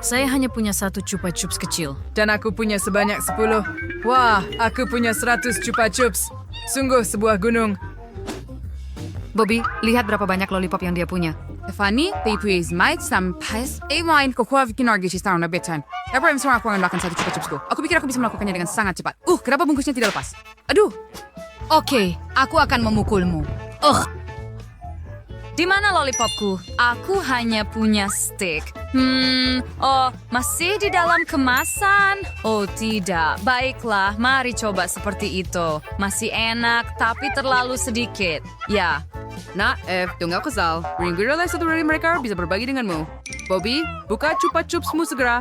Saya hanya punya satu chupa chups kecil. Dan aku punya sebanyak 10. Wah, aku punya 100 chupa chups. Sungguh sebuah gunung. Bobby, lihat berapa banyak lollipop yang dia punya. Stefani, Pipis, Mike, Sampas, Ewain, Kokoa, Kinargi, Cistaron, na Bitan. Dapat semua aku akan makan satu chupa-chupsku. Aku pikir aku bisa melakukannya dengan sangat cepat. Kenapa bungkusnya tidak lepas? Aduh. Oke, aku akan memukulmu. Di mana lollipopku? Aku hanya punya stick. Masih di dalam kemasan? Oh, tidak. Baiklah, mari coba seperti itu. Masih enak, tapi terlalu sedikit. Ya. Nah, tunggu kesal. Ringgit satu dari mereka bisa berbagi denganmu. Bobby, buka chupa-chupsmu segera.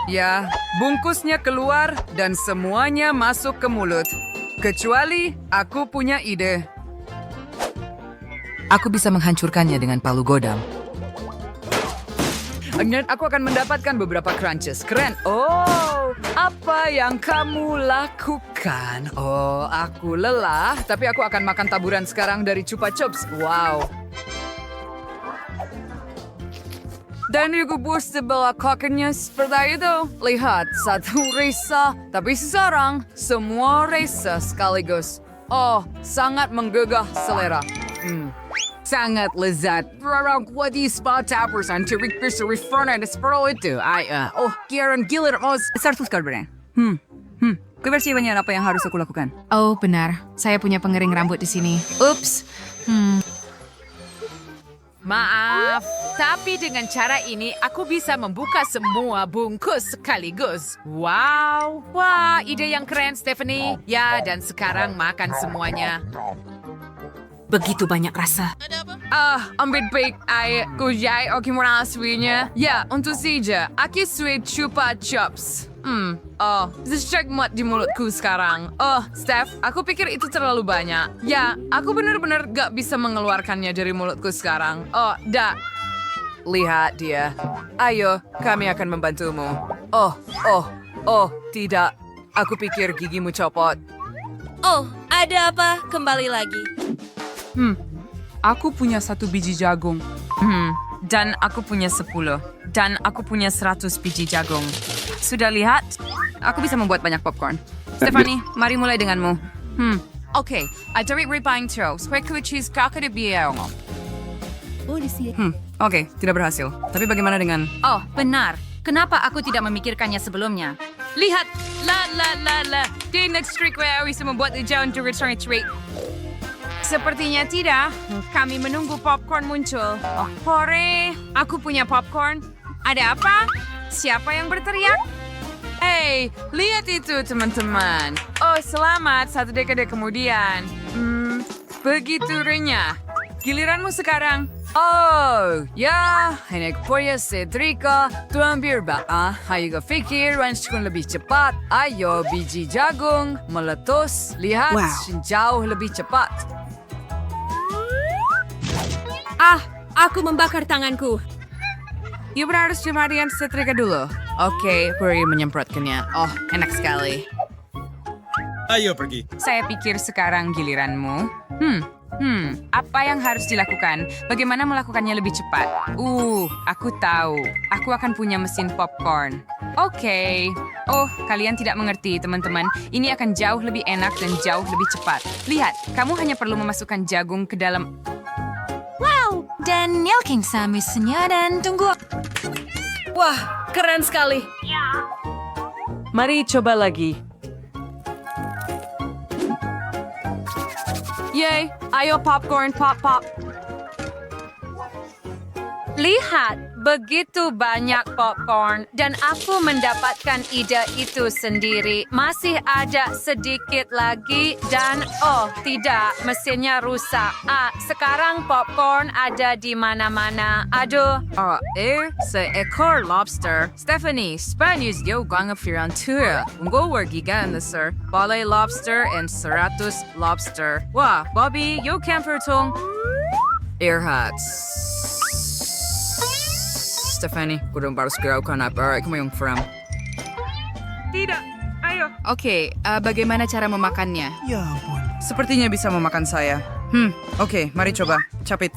Ya, bungkusnya keluar dan semuanya masuk ke mulut. Kecuali aku punya ide. Aku bisa menghancurkannya dengan palu godam. Dan aku akan mendapatkan beberapa crunches. Keren. Oh, apa yang kamu lakukan? Oh, aku lelah, tapi aku akan makan taburan sekarang dari chupa chups. Wow. Dan juga bus sebelah kakinya seperti itu. Lihat, satu resa, tapi sekarang semua resa sekaligus. Oh, sangat menggugah selera. Sangat lezat. Rarang kuati spa tappers ang tirik bisa referna na spero itu. Kieran gilir mo. 100 kalberen. Kebersihannya apa yang harus aku lakukan? Oh, benar. Saya punya pengering rambut di sini. Ups. Maaf, tapi dengan cara ini aku bisa membuka semua bungkus sekaligus. Wow, wah, ide yang keren, Stephanie. Ya, dan sekarang makan semuanya. Begitu banyak rasa. Ambil baik ay kujay o kimura aswinya. Ya, untuk saja. Aku sweet chupa chups. Zeshek mat di mulutku sekarang. Steph, aku pikir itu terlalu banyak. Ya, aku benar-benar gak bisa mengeluarkannya dari mulutku sekarang. Lihat dia. Ayo, kami akan membantumu. Tidak. Aku pikir gigimu copot. Oh, ada apa? Kembali lagi. Aku punya 1 biji jagung. Dan aku punya 10. Dan aku punya 100 biji jagung. Sudah lihat? Aku bisa membuat banyak popcorn. Stephanie, mari mulai denganmu. Oke, ajarik ripaing terus. Kue cheese kakak di biaya. Oke, tidak berhasil. Tapi bagaimana dengan... Oh, benar. Kenapa aku tidak memikirkannya sebelumnya? Lihat! La. Di next trick where bisa membuat hijau untuk return treat. Sepertinya tidak. Kami menunggu popcorn muncul. Hore, aku punya popcorn. Ada apa? Siapa yang berteriak? Hey, lihat itu teman-teman. Selamat 1 dekade kemudian. Begitu renyah. Giliranmu sekarang. Hanya punya setrika. Tuan birba, ayo pikir ranchkun lebih cepat. Ayo biji jagung meletus. Lihat, jauh lebih cepat. Aku membakar tanganku. You harus cemarian setrika dulu. Oke, Huri menyemprotkannya. Enak sekali. Ayo pergi. Saya pikir sekarang giliranmu. Apa yang harus dilakukan? Bagaimana melakukannya lebih cepat? Aku tahu. Aku akan punya mesin popcorn. Oke. Kalian tidak mengerti, teman-teman. Ini akan jauh lebih enak dan jauh lebih cepat. Lihat, kamu hanya perlu memasukkan jagung ke dalam... Dan Yelking samisnya dan tunggu. Wah, keren sekali. Mari coba lagi. Yay! Ayo popcorn, pop. Lihat, begitu banyak popcorn dan aku mendapatkan ide itu sendiri. Masih ada sedikit lagi dan tidak, mesinnya rusak. Sekarang popcorn ada di mana-mana. Aduh. Seekor lobster. Stephanie, Spanish yo gang firantura. Unggo wargigan sir. Balay lobster and 100 lobster. Wah, Bobby, yo camper tong. Earhats. Stephanie, kurang baru segera kan apa kamu yang from? Tidak. Ayo. Oke, bagaimana cara memakannya? Ya ampun. Sepertinya bisa memakan saya. Oke, mari coba. Capit.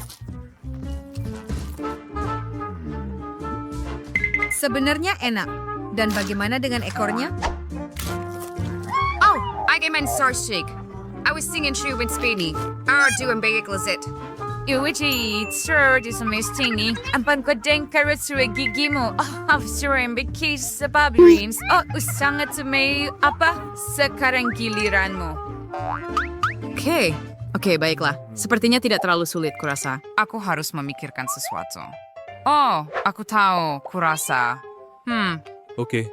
Sebenarnya enak. Dan bagaimana dengan ekornya? Oh, I came in Starshake. I was singing true in Spainy. Doing big it. Iwichi, sir, di semestini. Ampan ko din karot sa gigi mo. Oh, sir, ang bigkis sa babirins. Oh, usangat sa may apa sa karang giliran mo. Oke, baiklah. Sepertinya tidak terlalu sulit, kurasa. Aku harus memikirkan sesuatu. Oh, aku tahu, kurasa. Oke.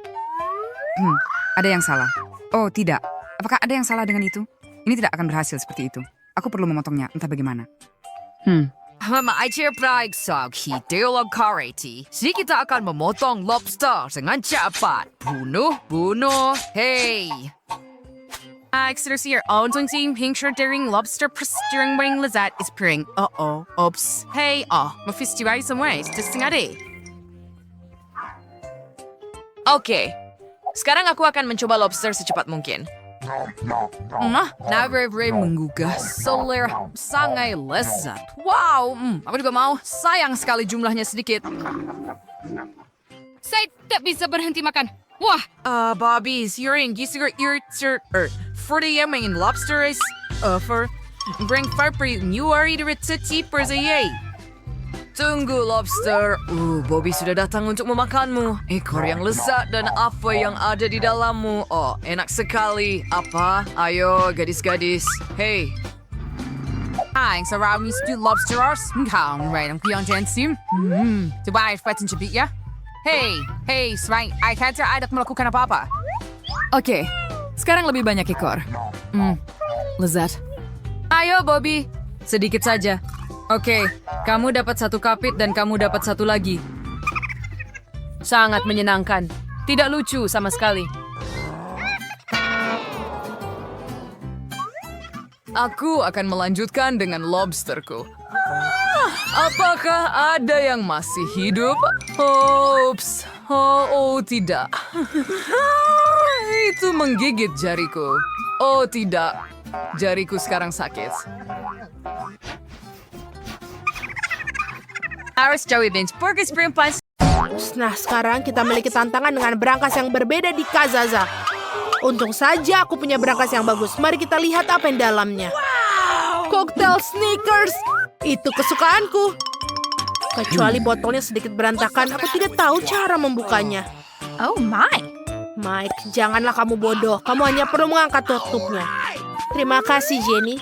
Ada yang salah. Oh, tidak. Apakah ada yang salah dengan itu? Ini tidak akan berhasil seperti itu. Aku perlu memotongnya, entah bagaimana. Ma'aitir praig sa hideolag kareti. Si kita akan memotong lobster dengan cepat. Bunuh. Hey! Exercise your own team. Pink shirt during lobster during wearing Lizette is pring. Oops. Hey, mafistiwai some ways. Distingade. Oke. Sekarang aku akan mencoba lobster secepat mungkin. Nabre menggugah selir sangai lezat. Wow, aku juga mau. Sayang sekali jumlahnya sedikit. Saya tak bisa berhenti makan. Wah, Bobby's you're for the yummy lobster is for bring for you are eater tutti per se. Tunggu lobster. Bobby sudah datang untuk memakanmu. Ekor yang lezat dan apa yang ada di dalammu. Oh, enak sekali. Apa? Ayo, gadis-gadis. Hey. Ang sarap ni stew lobsters. Kang right ang piyang jensim. Diba expecting to beat ya? Hey, Swank. I can't ada melakukan apa-apa. Oke, sekarang lebih banyak ekor. Lezat. Ayo, Bobby. Sedikit saja. Oke, kamu dapat satu kapit dan kamu dapat satu lagi. Sangat menyenangkan. Tidak lucu sama sekali. Aku akan melanjutkan dengan lobsterku. Apakah ada yang masih hidup? Oops. Oh, tidak. Itu menggigit jariku. Oh, tidak. Jariku sekarang sakit. Harus jauhi bench burgers berempat. Nah, sekarang kita memiliki tantangan dengan berangkas yang berbeda di Kazaza. Untung saja aku punya berangkas yang bagus. Mari kita lihat apa yang dalamnya. Cocktail Snickers. Itu kesukaanku. Kecuali botolnya sedikit berantakan, aku tidak tahu cara membukanya. oh my. Mike, janganlah kamu bodoh. Kamu hanya perlu mengangkat tutupnya. Terima kasih, Jenny.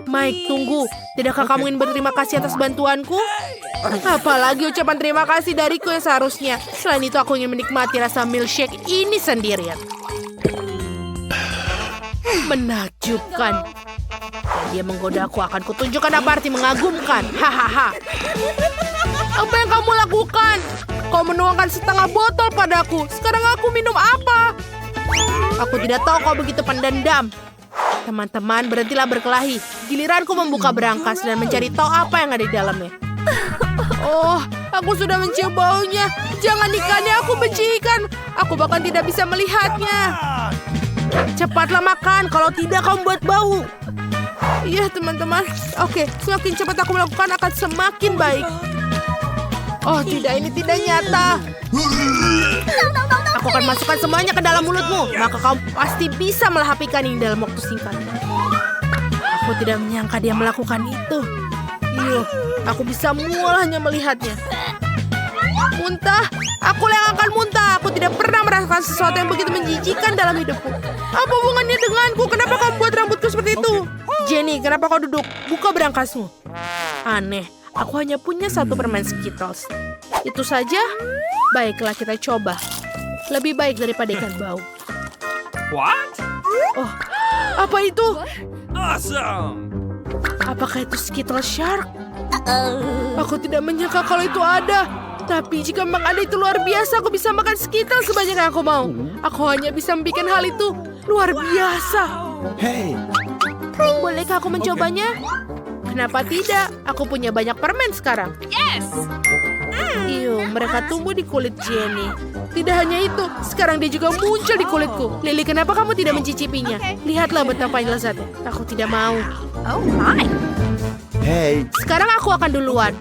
Mike, tunggu. Tidakkah kamu ingin berterima kasih atas bantuanku? Apalagi ucapan terima kasih dariku yang seharusnya. Selain itu, aku ingin menikmati rasa milkshake ini sendirian. Menakjubkan. Dan dia menggoda aku, akan kutunjukkan apa arti mengagumkan. Hahaha. Apa yang kamu lakukan? Kau menuangkan setengah botol padaku. Sekarang aku minum apa? Aku tidak tahu kau begitu pendendam. Teman-teman, berhentilah berkelahi. Giliranku membuka berangkas dan mencari tahu apa yang ada di dalamnya. Oh, aku sudah mencium baunya. Jangan ikannya, aku benci ikan. Aku bahkan tidak bisa melihatnya. Cepatlah makan, kalau tidak kau membuat bau. Iya, teman-teman. Oke, semakin cepat aku melakukan akan semakin baik. Oh, tidak, ini tidak nyata. Aku akan masukkan semuanya ke dalam mulutmu. Maka kamu pasti bisa melahap ikan ini dalam waktu singkat. Aku tidak menyangka dia melakukan itu. Aku bisa mual hanya melihatnya. Muntah, aku yang akan muntah. Aku tidak pernah merasakan sesuatu yang begitu menjijikan dalam hidupku. Apa hubungannya denganku? Kenapa kamu buat rambutku seperti itu? Jenny, kenapa kau duduk? Buka berangkasmu. Aneh, aku hanya punya satu permen Skittles. Itu saja? Baiklah, kita coba. Lebih baik daripada ikan bau. What? Oh, apa itu? Awesome! Apakah itu Skittle Shark? Aku tidak menyangka kalau itu ada. Tapi jika memang ada itu luar biasa, aku bisa makan Skittle sebanyak yang aku mau. Aku hanya bisa membuat hal itu luar biasa. Hey! Bolehkah aku mencobanya? Kenapa tidak? Aku punya banyak permen sekarang. Yes! Mereka tumbuh di kulit Jenny. Tidak hanya itu, sekarang dia juga muncul di kulitku. Lily, kenapa kamu tidak mencicipinya? Lihatlah betapa lezatnya. Aku tidak mau. Oh my. Hey! Sekarang aku akan duluan.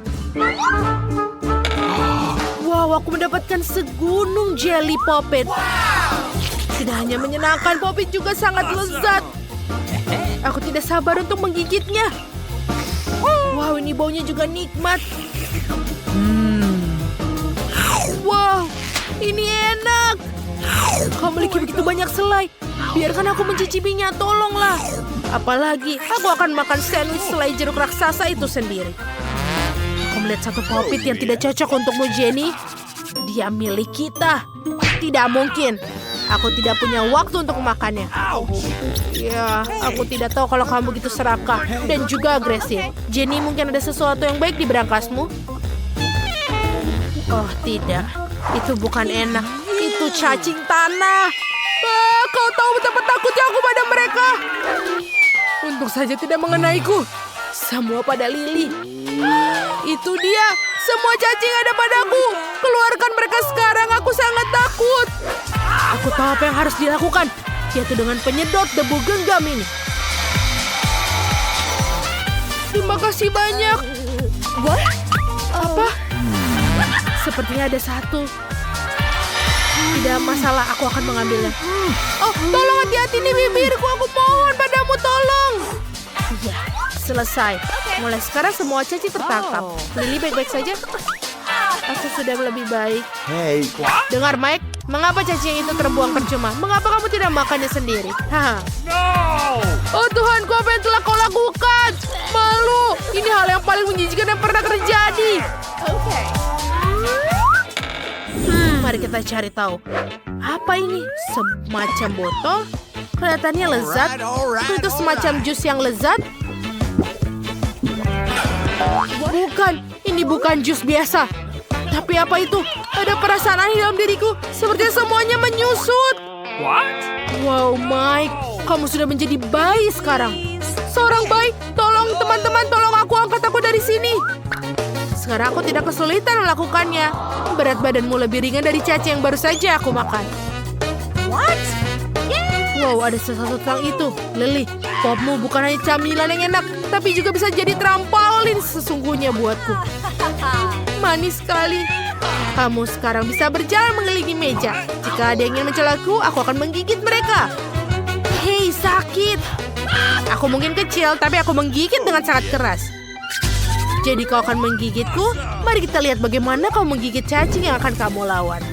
Wow, Wow, aku mendapatkan segunung jelly Poppet. Tidak hanya menyenangkan, Poppet juga sangat lezat. Aku tidak sabar untuk menggigitnya. Wow, ini baunya juga nikmat. Wow, ini enak. Kau memiliki begitu banyak selai. Biarkan aku mencicipinya, tolonglah. Apalagi, aku akan makan sandwich selai jeruk raksasa itu sendiri. Aku melihat satu Poppet yang tidak cocok untukmu, Jenny. Dia milik kita. Tidak mungkin. Aku tidak punya waktu untuk memakannya. Ya, aku tidak tahu kalau kamu begitu serakah dan juga agresif. Jenny, mungkin ada sesuatu yang baik di berangkasmu? Oh, tidak. Itu bukan enak. Itu cacing tanah. Kau tahu betapa takutnya aku pada mereka. Untung saja tidak mengenaiku. Semua pada Lily. Itu dia. Semua cacing ada padaku. Keluarkan mereka sekarang. Aku sangat takut. Aku tahu apa yang harus dilakukan. Yaitu dengan penyedot debu genggam ini. Terima kasih banyak. Apa? Sepertinya ada satu. Tidak masalah, aku akan mengambilnya. Oh, tolong hati-hati nih bibirku. Aku mohon padamu, tolong. Ya, selesai. Mulai sekarang semua cacing tertangkap. Lily baik-baik saja? Aku sudah lebih baik. Hey. Dengar, Mike. Mengapa cacing itu terbuang percuma? Mengapa kamu tidak makannya sendiri? Haha. Oh Tuhanku, apa yang telah kau lakukan? Malu. Ini hal yang paling menjijikkan yang pernah terjadi. Mari kita cari tahu. Apa ini? Semacam botol? Kelihatannya lezat. Itu semacam jus yang lezat? Bukan. Ini bukan jus biasa. Tapi apa itu? Ada perasaan aneh dalam diriku. Sepertinya semuanya menyusut. What? Wow, Mike. Kamu sudah menjadi bayi sekarang. Seorang bayi. Tolong teman-teman, tolong angkat aku dari sini. Sekarang aku tidak kesulitan melakukannya. Berat badanmu lebih ringan dari cacing yang baru saja aku makan. What? Wow, ada sesuatu tentang itu. Lily, popmu bukan hanya camilan yang enak, tapi juga bisa jadi trampolin sesungguhnya buatku. Manis sekali. Kamu sekarang bisa berjalan mengelilingi meja. Jika ada yang ingin mencelaku, aku akan menggigit mereka. Hei, sakit. Aku mungkin kecil, tapi aku menggigit dengan sangat keras. Jadi kau akan menggigitku? Mari kita lihat bagaimana kau menggigit cacing yang akan kamu lawan.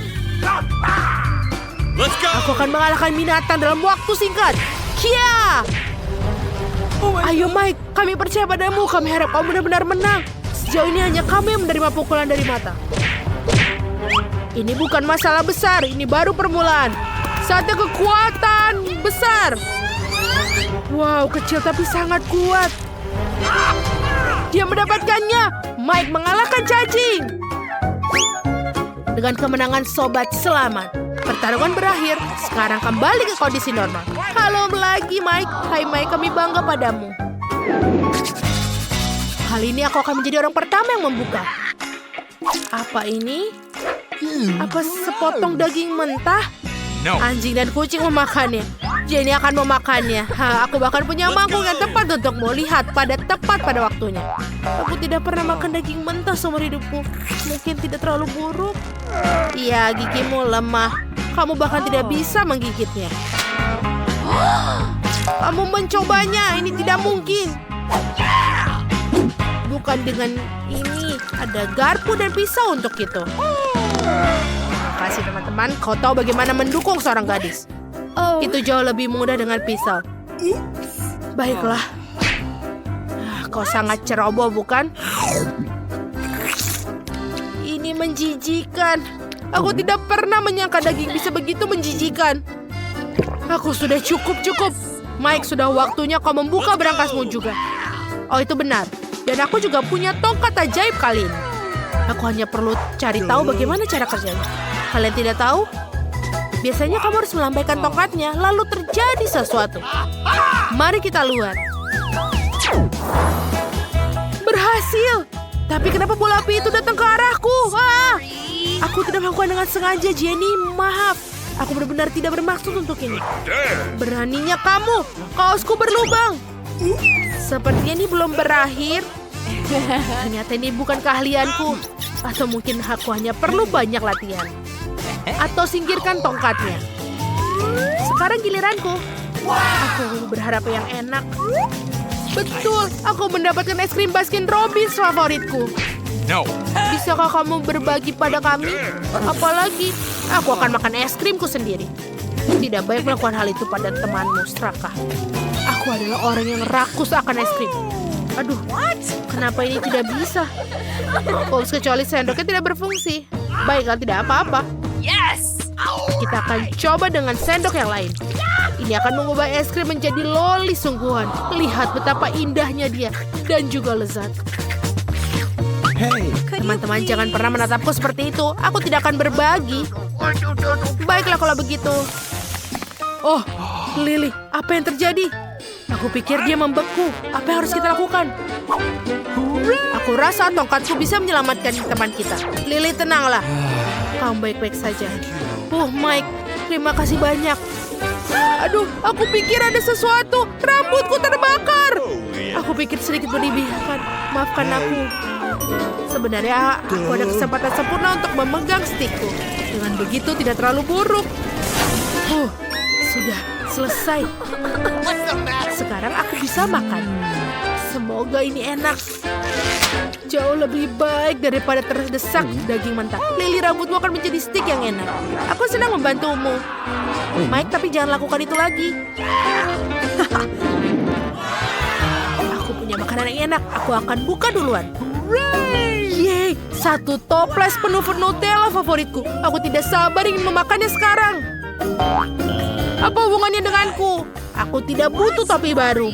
Let's go. Aku akan mengalahkan binatang dalam waktu singkat. Kia! Ayo Mike, kami percaya padamu. Kami harap kamu benar-benar menang. Sejauh ini hanya kamu yang menerima pukulan dari mata. Ini bukan masalah besar, ini baru permulaan. Saatnya kekuatan besar. Wow, kecil tapi sangat kuat. Dia mendapatkannya. Mike mengalahkan cacing. Dengan kemenangan sobat, selamat. Pertarungan berakhir. Sekarang kembali ke kondisi normal. Halo lagi, Mike. Hai, Mike. Kami bangga padamu. Kali ini aku akan menjadi orang pertama yang membuka. Apa ini? Apa sepotong daging mentah? No. Anjing dan kucing memakannya. Jenny akan memakannya. Aku bahkan punya mangkuk yang tepat untukmu. Lihat, tepat pada waktunya. Aku tidak pernah makan daging mentah seumur hidupku. Mungkin tidak terlalu buruk. Iya, gigimu lemah. Kamu bahkan tidak bisa menggigitnya. Kamu mencobanya. Ini tidak mungkin. Bukan dengan ini. Ada garpu dan pisau untuk itu. Terima kasih teman-teman. Kau tahu bagaimana mendukung seorang gadis. Itu jauh lebih mudah dengan pisau. Baiklah. Kau sangat ceroboh, bukan? Ini menjijikan. Aku tidak pernah menyangka daging bisa begitu menjijikan. Aku sudah cukup. Mike, sudah waktunya kau membuka berangkasmu juga. Oh, itu benar. Dan aku juga punya tongkat ajaib kali ini. Aku hanya perlu cari tahu bagaimana cara kerjanya. Kalian tidak tahu? Biasanya kamu harus melambaikan tongkatnya, lalu terjadi sesuatu. Mari kita lihat. Berhasil! Tapi kenapa bola api itu datang ke arahku? Aku tidak melakukan dengan sengaja, Jenny. Maaf. Aku benar-benar tidak bermaksud untuk ini. Beraninya kamu. Kaosku berlubang. Sepertinya ini belum berakhir. Ternyata ini bukan keahlianku. Atau mungkin aku hanya perlu banyak latihan. Atau singkirkan tongkatnya. Sekarang giliranku. Aku berharap yang enak. Betul, aku mendapatkan es krim Baskin Robbins favoritku. No. Bisakah kamu berbagi pada kami? Apalagi, aku akan makan es krimku sendiri. Tidak baik melakukan hal itu pada temanmu, serakah. Aku adalah orang yang rakus akan es krim. Aduh, kenapa ini tidak bisa? Kecuali sendoknya tidak berfungsi. Baiklah, tidak apa-apa. Kita akan coba dengan sendok yang lain. Ini akan mengubah es krim menjadi loli sungguhan. Lihat betapa indahnya dia dan juga lezat. Hey. Teman-teman jangan pernah menatapku seperti itu. Aku tidak akan berbagi. Baiklah kalau begitu. Oh, Lily, apa yang terjadi? Aku pikir dia membeku. Apa yang harus kita lakukan? Aku rasa tongkatku bisa menyelamatkan teman kita. Lily, tenanglah. Kamu baik-baik saja. Mike, terima kasih banyak. Aduh, aku pikir ada sesuatu. Rambutku terbakar. Aku pikir sedikit berlebihan. Maafkan aku. Sebenarnya aku ada kesempatan sempurna untuk memegang stikku. Dengan begitu tidak terlalu buruk. Sudah selesai. Sekarang aku bisa makan. Semoga ini enak. Jauh lebih baik daripada terdesak daging mentah. Lily, rambutmu akan menjadi stik yang enak. Aku senang membantumu. Mike, tapi jangan lakukan itu lagi. Aku punya makanan yang enak. Aku akan buka duluan. Yeay, satu toples penuh Nutella favoritku. Aku tidak sabar ingin memakannya sekarang. Apa hubungannya denganku? Aku tidak butuh topi baru.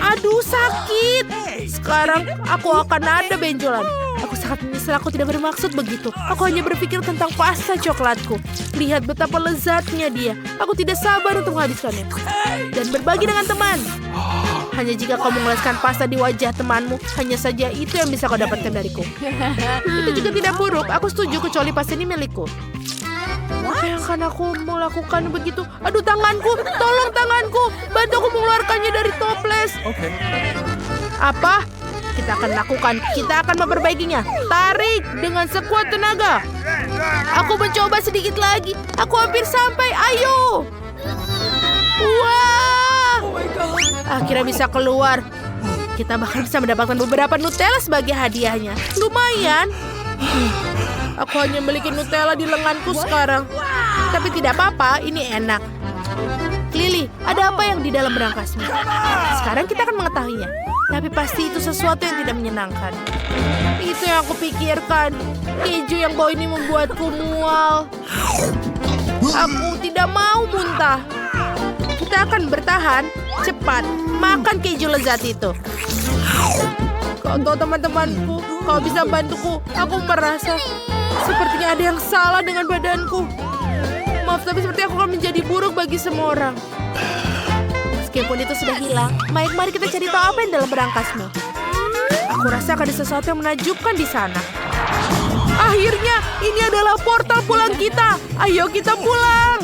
Aduh, sakit. Sekarang aku akan ada benjolan. Aku sangat menyesal, aku tidak bermaksud begitu. Aku hanya berpikir tentang pasta coklatku. Lihat betapa lezatnya dia. Aku tidak sabar untuk menghabiskannya. Dan berbagi dengan teman. Hanya jika kau mengoleskan pasta di wajah temanmu, hanya saja itu yang bisa kau dapatkan dariku. Itu juga tidak buruk. Aku setuju kecuali pasta ini milikku. Apa yang akan aku mau lakukan begitu? Aduh, tanganku! Tolong tanganku! Bantu aku mengeluarkannya dari toples. Oke. Apa? Kita akan lakukan. Kita akan memperbaikinya. Tarik dengan sekuat tenaga. Aku mencoba sedikit lagi. Aku hampir sampai. Ayo! Wah! Akhirnya bisa keluar. Kita bahkan bisa mendapatkan beberapa Nutella sebagai hadiahnya. Lumayan. Aku hanya memiliki Nutella di lenganku sekarang. Tapi tidak apa-apa, ini enak. Lily, ada apa yang di dalam berangkasmu? Sekarang kita akan mengetahuinya. Tapi pasti itu sesuatu yang tidak menyenangkan. Itu yang aku pikirkan. Keju yang bau ini membuatku mual. Aku tidak mau muntah. Kita akan bertahan. Cepat, makan keju lezat itu. Kau tahu teman-temanku, kau bisa bantuku. Aku merasa sepertinya ada yang salah dengan badanku. Maaf, tapi seperti aku akan menjadi buruk bagi semua orang. Meskipun itu sudah hilang, Mike, mari kita cari tahu apa yang dalam berangkasmu. Aku rasa ada sesuatu yang menakjubkan di sana. Akhirnya, ini adalah portal pulang kita. Ayo kita pulang.